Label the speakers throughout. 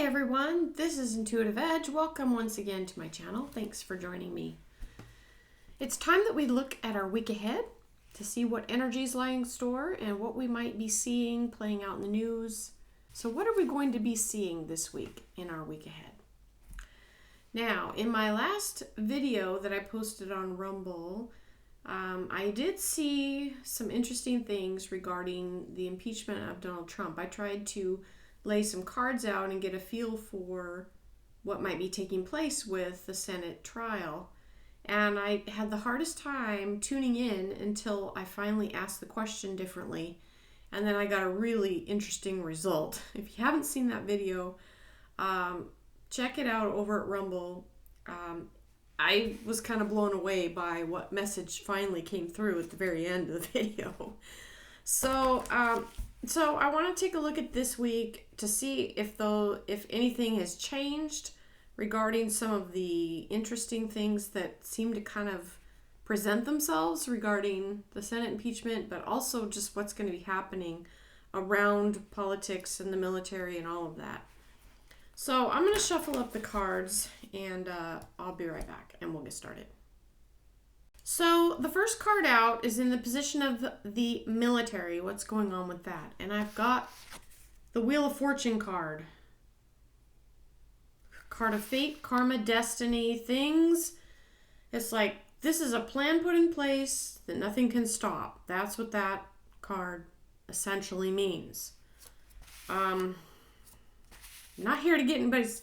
Speaker 1: everyone, this is Intuitive Edge. Welcome once again to my channel. Thanks for joining me. It's time that we look at our week ahead to see what energies lie in store and what we might be seeing playing out in the news. So what are we going to be seeing this week in our week ahead? Now, in my last video that I posted on Rumble, I did see some interesting things regarding the impeachment of Donald Trump. I tried to lay some cards out and get a feel for what might be taking place with the Senate trial. And I had the hardest time tuning in until I finally asked the question differently. And then I got a really interesting result. If you haven't seen that video, check it out over at Rumble. I was kind of blown away by what message finally came through at the very end of the video. So I want to take a look at this week to see if anything has changed regarding some of the interesting things that seem to kind of present themselves regarding the Senate impeachment, but also just what's going to be happening around politics and the military and all of that. So I'm going to shuffle up the cards and I'll be right back and we'll get started. So the first card out is in the position of the military. What's going on with that? And I've got the Wheel of Fortune card. Card of fate, karma, destiny, things. It's like this is a plan put in place that nothing can stop. That's what that card essentially means. I'm not here to get anybody's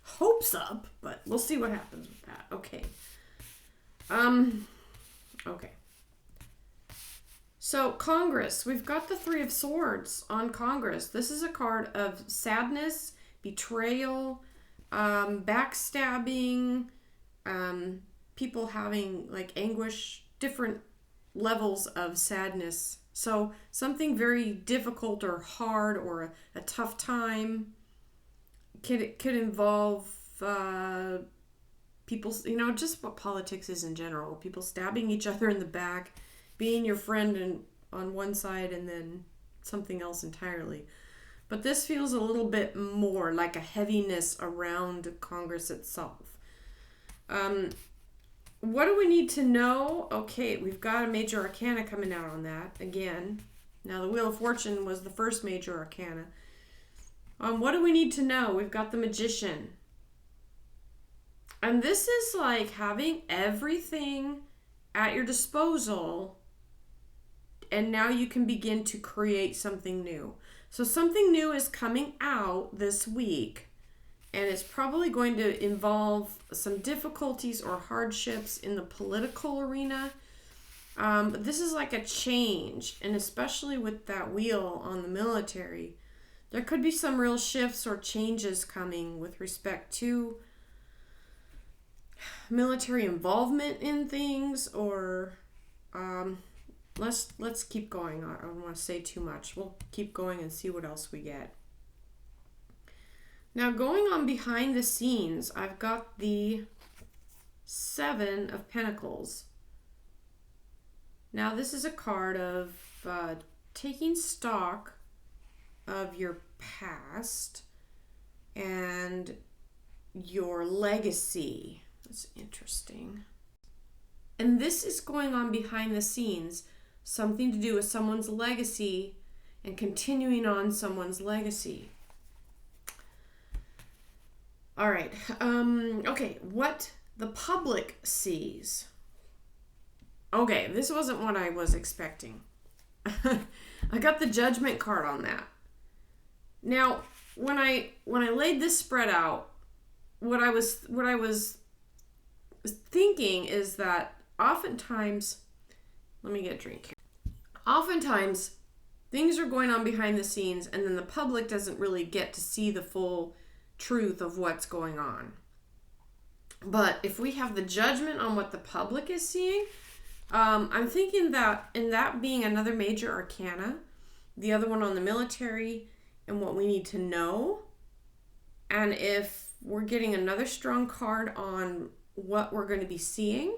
Speaker 1: hopes up, but we'll see what happens with that. Okay. Okay. So Congress, we've got the Three of Swords on Congress. This is a card of sadness, betrayal, backstabbing, people having anguish, different levels of sadness. So something very difficult or hard or a tough time could involve people, just what politics is in general. People stabbing each other in the back, being your friend on one side and then something else entirely. But this feels a little bit more like a heaviness around Congress itself. What do we need to know? Okay, we've got a major arcana coming out on that again. Now the Wheel of Fortune was the first major arcana. What do we need to know? We've got the Magician. And this is like having everything at your disposal, and now you can begin to create something new. So something new is coming out this week, and it's probably going to involve some difficulties or hardships in the political arena. But this is like a change, and especially with that wheel on the military, there could be some real shifts or changes coming with respect to military involvement in things, or let's keep going. I don't want to say too much. We'll keep going and see what else we get. Now, going on behind the scenes, I've got the Seven of Pentacles. Now, this is a card of taking stock of your past and your legacy. That's interesting. And this is going on behind the scenes, something to do with someone's legacy and continuing on someone's legacy. All right. Okay, what the public sees. Okay, this wasn't what I was expecting. I got the Judgment card on that. Now, when I laid this spread out, what I was thinking is that oftentimes, let me get a drink here. Oftentimes, things are going on behind the scenes, and then the public doesn't really get to see the full truth of what's going on. But if we have the Judgment on what the public is seeing, I'm thinking that in that being another major arcana, the other one on the military and what we need to know, and if we're getting another strong card on what we're going to be seeing,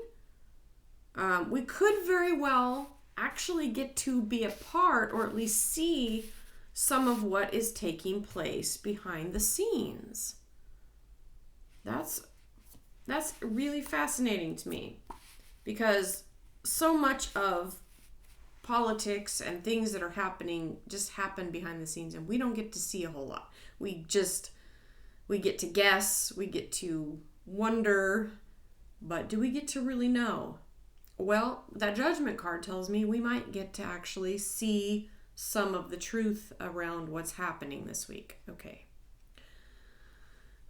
Speaker 1: we could very well actually get to be a part or at least see some of what is taking place behind the scenes. That's really fascinating to me, because so much of politics and things that are happening just happen behind the scenes, and we don't get to see a whole lot. We get to guess, we get to wonder, but do we get to really know? Well, that judgment card tells me we might get to actually see some of the truth around what's happening this week. Okay.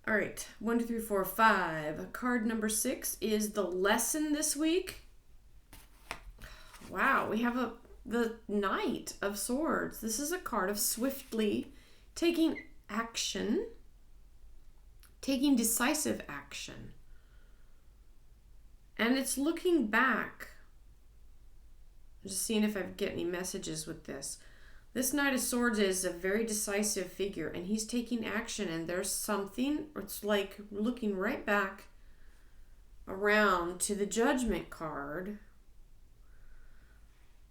Speaker 1: All right, 1, 2, 3, 4, 5. Card number 6 is the lesson this week. Wow, we have the Knight of Swords. This is a card of swiftly taking action, taking decisive action. And it's looking back. I'm just seeing if I get any messages with this. This Knight of Swords is a very decisive figure, and he's taking action, and there's something, it's like looking right back around to the Judgment card,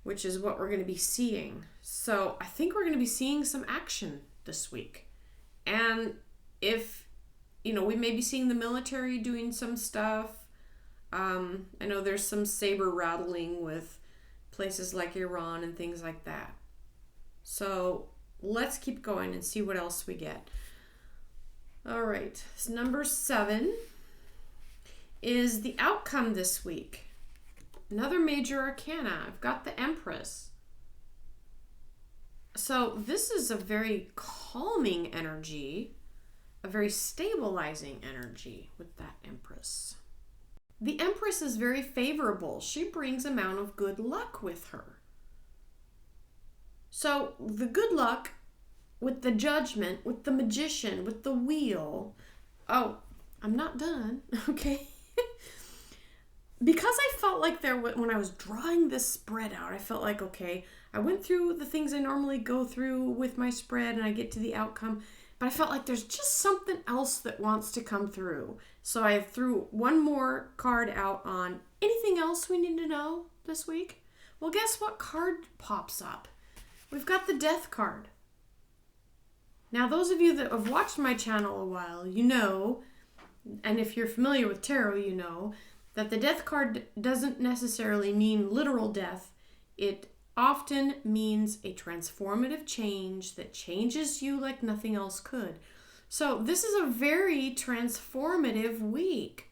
Speaker 1: which is what we're going to be seeing. So I think we're going to be seeing some action this week. And if, we may be seeing the military doing some stuff. I know there's some saber rattling with places like Iran and things like that. So let's keep going and see what else we get. All right, so number 7 is the outcome this week. Another major arcana. I've got the Empress. So this is a very calming energy, a very stabilizing energy with that Empress. The Empress is very favorable. She brings amount of good luck with her. So the good luck with the Judgment, with the Magician, with the Wheel. Oh, I'm not done, okay? Because I felt like when I was drawing this spread out, I felt like, okay, I went through the things I normally go through with my spread and I get to the outcome, but I felt like there's just something else that wants to come through. So I threw one more card out on anything else we need to know this week. Well, guess what card pops up? We've got the Death card. Now, those of you that have watched my channel a while, you know, and if you're familiar with tarot, you know, that the Death card doesn't necessarily mean literal death. It often means a transformative change that changes you like nothing else could. So this is a very transformative week.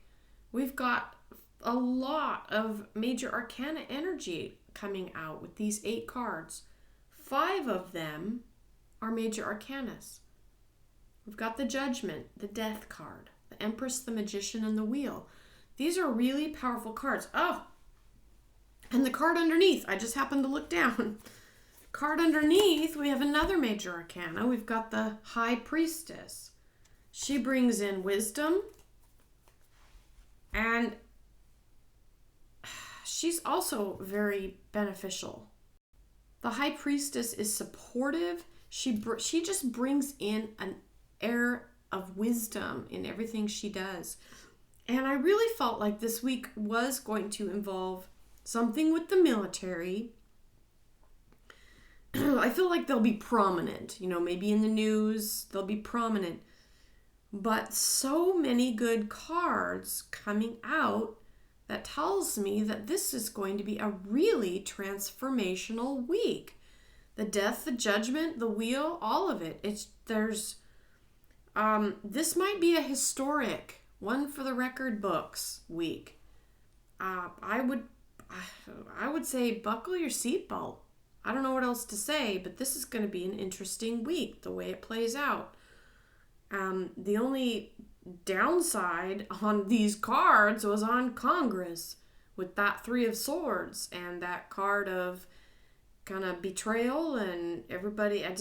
Speaker 1: We've got a lot of major arcana energy coming out with these 8 cards. 5 of them are major arcanas. We've got the Judgment, the Death card, the Empress, the Magician, and the Wheel. These are really powerful cards. Oh, and the card underneath, I just happened to look down. Card underneath, we have another major arcana. We've got the High Priestess. She brings in wisdom, and she's also very beneficial. The High Priestess is supportive. She just brings in an air of wisdom in everything she does. And I really felt like this week was going to involve something with the military. I feel like they'll be prominent, maybe in the news, they'll be prominent. But so many good cards coming out that tells me that this is going to be a really transformational week. The Death, the Judgment, the Wheel, all of it. This might be a historic one for the record books week. I would say buckle your seatbelt. I don't know what else to say, but this is going to be an interesting week, the way it plays out. The only downside on these cards was on Congress with that 3 of Swords and that card of kind of betrayal and everybody. I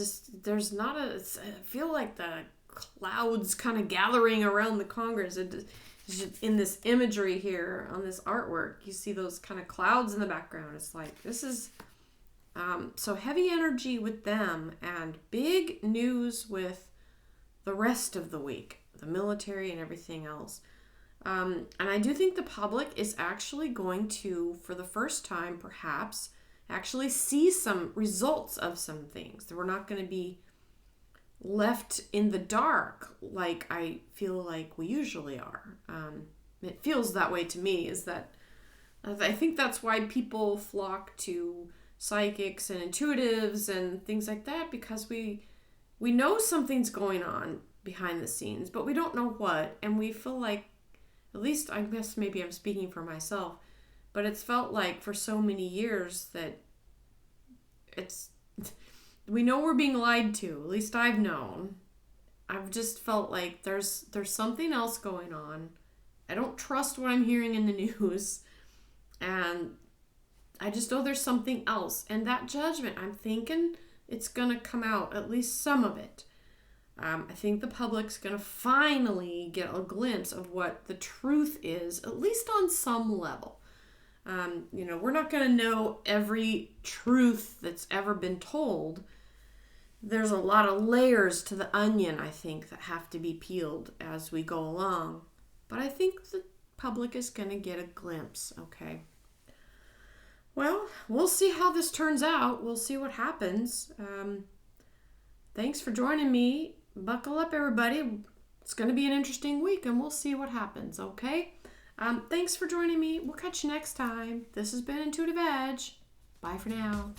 Speaker 1: feel like the clouds kind of gathering around the Congress. In this imagery here on this artwork, you see those kind of clouds in the background. It's like, this is so heavy energy with them, and big news with the rest of the week, the military and everything else. And I do think the public is actually going to, for the first time perhaps, actually see some results of some things. We're not going to be left in the dark like I feel like we usually are. It feels that way to me, is that I think that's why people flock to psychics and intuitives and things like that, because we know something's going on behind the scenes, but we don't know what, and we feel like, at least I guess maybe I'm speaking for myself, but it's felt like for so many years that we know we're being lied to. At least I've known. I've just felt like there's something else going on. I don't trust what I'm hearing in the news. And I just know there's something else. And that judgment, I'm thinking it's going to come out, at least some of it. I think the public's going to finally get a glimpse of what the truth is, at least on some level. We're not going to know every truth that's ever been told. There's a lot of layers to the onion, I think, that have to be peeled as we go along. But I think the public is going to get a glimpse, okay? Well, we'll see how this turns out. We'll see what happens. Thanks for joining me. Buckle up, everybody. It's going to be an interesting week, and we'll see what happens, okay? Thanks for joining me. We'll catch you next time. This has been Intuitive Edge. Bye for now.